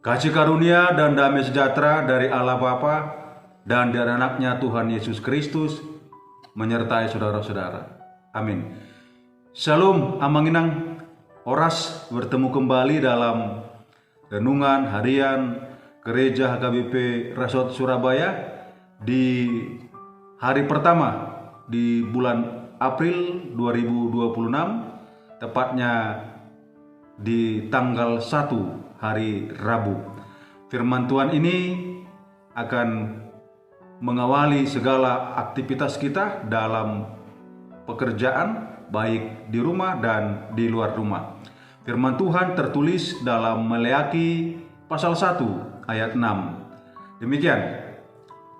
Kasih karunia dan damai sejahtera dari Allah Bapa dan dari anaknya Tuhan Yesus Kristus menyertai saudara-saudara. Amin. Shalom Amanginang, Oras bertemu kembali dalam renungan harian Gereja HKBP Rasot Surabaya di hari pertama di bulan April 2026, tepatnya di tanggal 1 hari Rabu. Firman Tuhan ini akan mengawali segala aktivitas kita dalam pekerjaan, baik di rumah dan di luar rumah. Firman Tuhan tertulis dalam Maleakhi pasal 1 ayat 6. Demikian,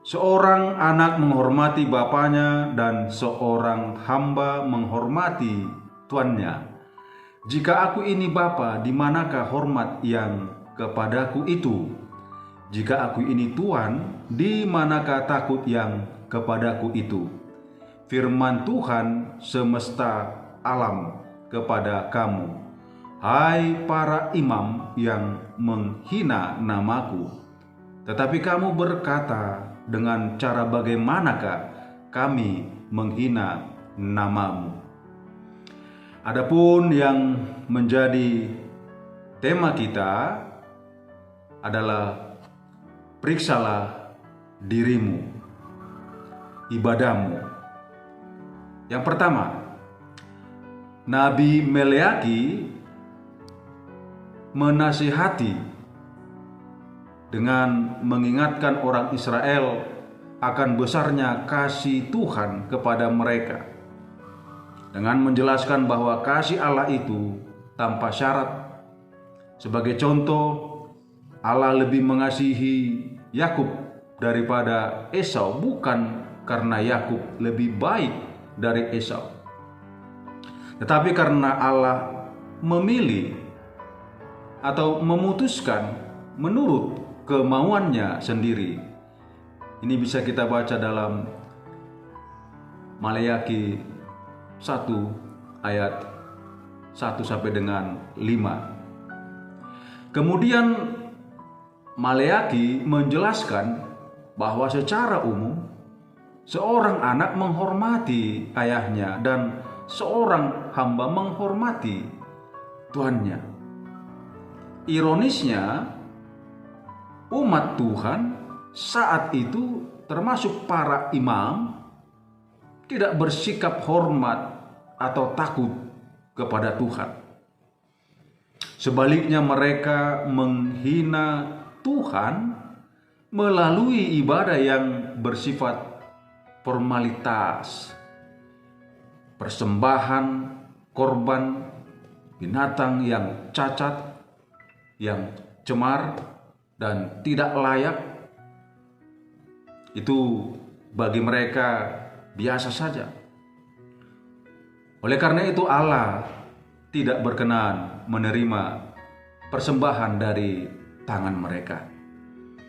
seorang anak menghormati bapaknya dan seorang hamba menghormati tuannya. Jika aku ini Bapa, di manakah hormat yang kepadaku itu? Jika aku ini Tuan, di manakah takut yang kepadaku itu? Firman Tuhan semesta alam kepada kamu, hai para imam yang menghina namaku. Tetapi kamu berkata, dengan cara bagaimanakah kami menghina namamu? Adapun yang menjadi tema kita adalah periksalah dirimu, ibadahmu. Yang pertama, Nabi Maleakhi menasihati dengan mengingatkan orang Israel akan besarnya kasih Tuhan kepada mereka, dengan menjelaskan bahwa kasih Allah itu tanpa syarat. Sebagai contoh, Allah lebih mengasihi Yakub daripada Esau, bukan karena Yakub lebih baik dari Esau, tetapi karena Allah memilih atau memutuskan menurut kemauannya sendiri. Ini bisa kita baca dalam Maleakhi 1 ayat 1 sampai dengan 5. Kemudian Maleakhi menjelaskan bahwa secara umum seorang anak menghormati ayahnya dan seorang hamba menghormati tuannya. Ironisnya, umat Tuhan saat itu termasuk para imam tidak bersikap hormat atau takut kepada Tuhan. Sebaliknya, mereka menghina Tuhan melalui ibadah yang bersifat formalitas, persembahan korban binatang yang cacat, yang cemar dan tidak layak. Itu bagi mereka biasa saja. Oleh karena itu Allah tidak berkenan menerima persembahan dari tangan mereka.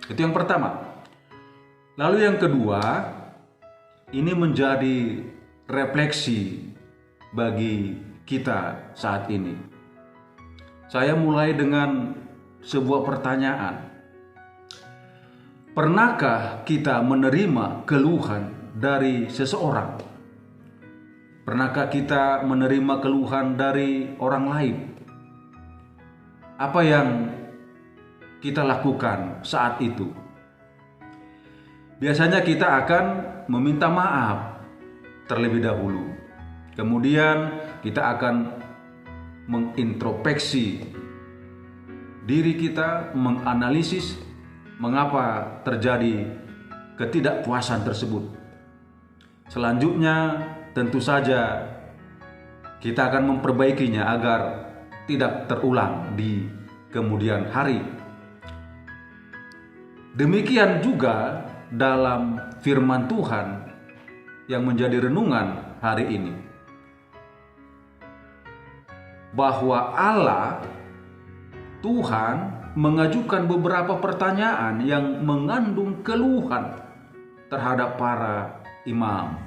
Itu yang pertama. Lalu yang kedua, ini menjadi refleksi bagi kita saat ini. Saya mulai dengan sebuah pertanyaan. Pernahkah kita menerima keluhan dari seseorang? Pernahkah kita menerima keluhan dari orang lain? Apa yang kita lakukan saat itu? Biasanya kita akan meminta maaf terlebih dahulu. Kemudian kita akan mengintrospeksi diri kita, menganalisis mengapa terjadi ketidakpuasan tersebut. Selanjutnya, tentu saja kita akan memperbaikinya agar tidak terulang di kemudian hari. Demikian juga dalam firman Tuhan yang menjadi renungan hari ini, bahwa Allah Tuhan mengajukan beberapa pertanyaan yang mengandung keluhan terhadap para imam.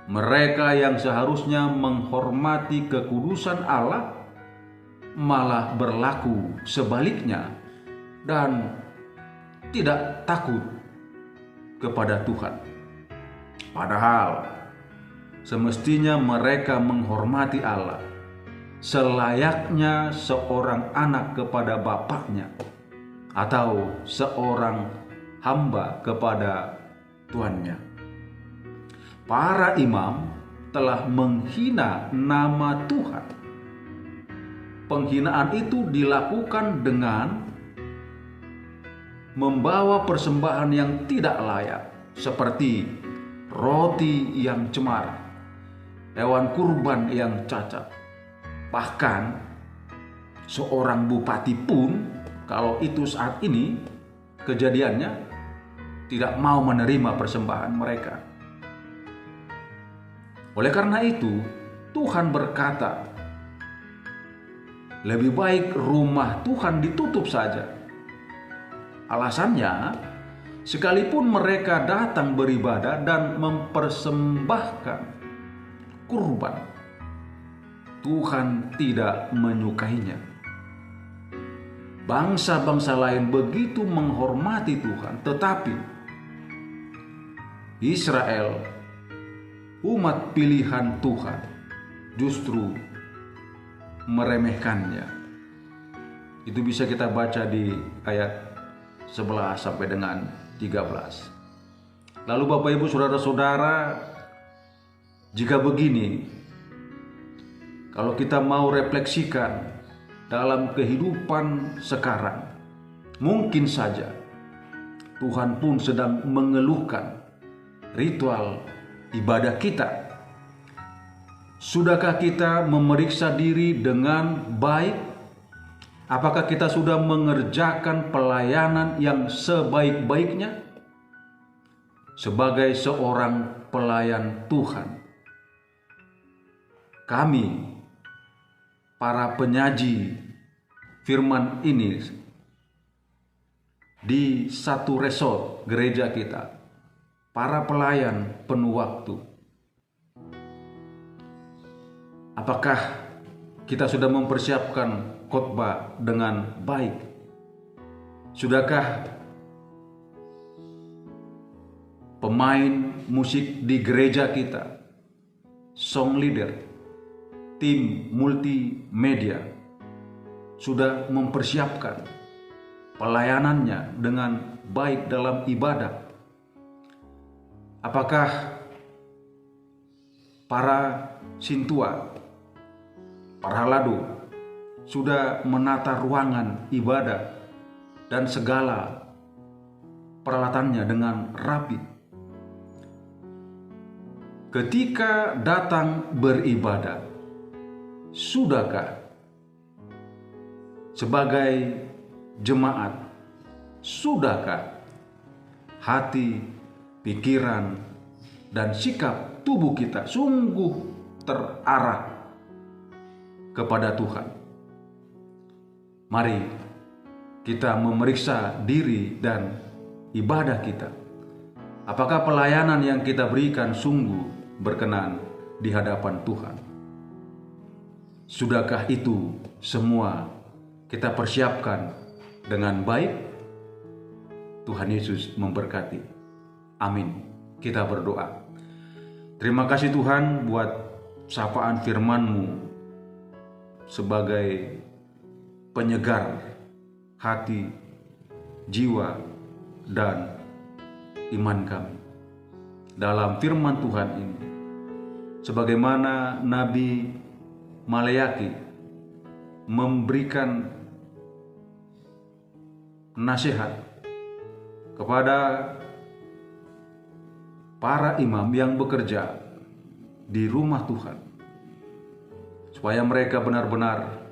Mereka yang seharusnya menghormati kekudusan Allah malah berlaku sebaliknya, dan tidak takut kepada Tuhan. Padahal semestinya mereka menghormati Allah selayaknya seorang anak kepada bapaknya atau seorang hamba kepada tuannya. Para imam telah menghina nama Tuhan. Penghinaan itu dilakukan dengan membawa persembahan yang tidak layak, seperti roti yang cemar, hewan kurban yang cacat. Bahkan seorang bupati pun, kalau itu saat ini kejadiannya, tidak mau menerima persembahan mereka. Oleh karena itu, Tuhan berkata, lebih baik rumah Tuhan ditutup saja. Alasannya, sekalipun mereka datang beribadah dan mempersembahkan kurban, Tuhan tidak menyukainya. Bangsa-bangsa lain begitu menghormati Tuhan, tetapi Israel, umat pilihan Tuhan, justru meremehkannya. Itu bisa kita baca di ayat 11 sampai dengan 13. Lalu Bapak Ibu Saudara-saudara, jika begini, kalau kita mau refleksikan dalam kehidupan sekarang, mungkin saja Tuhan pun sedang mengeluhkan ritual ibadah kita. Sudahkah kita memeriksa diri dengan baik? Apakah kita sudah mengerjakan pelayanan yang sebaik-baiknya? Sebagai seorang pelayan Tuhan, kami, para penyaji firman ini di satu resort gereja kita, para pelayan penuh waktu, apakah kita sudah mempersiapkan khotbah dengan baik? Sudahkah pemain musik di gereja kita, song leader, tim multimedia sudah mempersiapkan pelayanannya dengan baik dalam ibadah? Apakah para sintua, para ladu sudah menata ruangan ibadah dan segala peralatannya dengan rapi? Ketika datang beribadah, sudahkah sebagai jemaat, sudahkah hati, pikiran, dan sikap tubuh kita sungguh terarah kepada Tuhan? Mari kita memeriksa diri dan ibadah kita. Apakah pelayanan yang kita berikan sungguh berkenan di hadapan Tuhan? Sudahkah itu semua kita persiapkan dengan baik? Tuhan Yesus memberkati. Amin. Kita berdoa. Terima kasih Tuhan buat sapaan firman-Mu sebagai penyegar hati, jiwa, dan iman kami. Dalam firman Tuhan ini, sebagaimana Nabi Maleaki memberikan nasihat kepada para imam yang bekerja di rumah Tuhan, supaya mereka benar-benar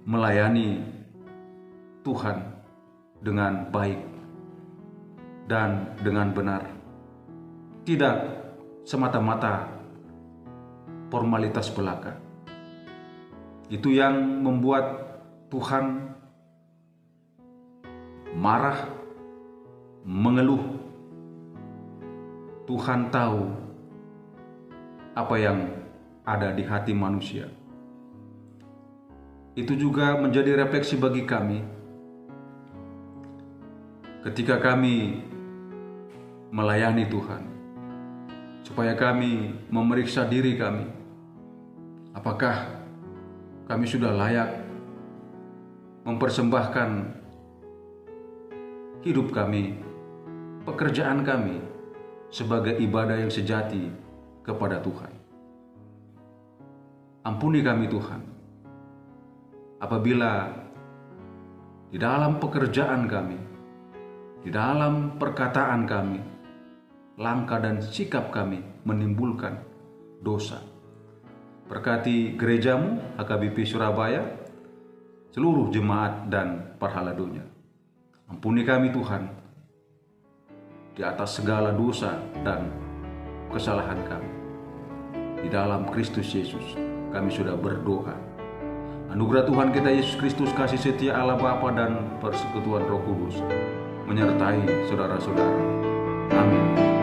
melayani Tuhan dengan baik dan dengan benar, tidak semata-mata formalitas belaka. Itu yang membuat Tuhan marah, mengeluh. Tuhan tahu apa yang ada di hati manusia. itu juga menjadi refleksi bagi kami ketika kami melayani Tuhan, supaya kami memeriksa diri kami, apakah kami sudah layak mempersembahkan hidup kami, pekerjaan kami sebagai ibadah yang sejati kepada Tuhan. Ampuni kami Tuhan, apabila di dalam pekerjaan kami, di dalam perkataan kami, langkah dan sikap kami menimbulkan dosa. Berkati gerejamu HKBP Surabaya, seluruh jemaat dan parhala dunia. Ampuni kami Tuhan, di atas segala dosa dan kesalahan kami. Di dalam Kristus Yesus kami sudah berdoa. Anugerah Tuhan kita Yesus Kristus, kasih setia Allah Bapa dan persekutuan Roh Kudus menyertai saudara-saudara. Amin.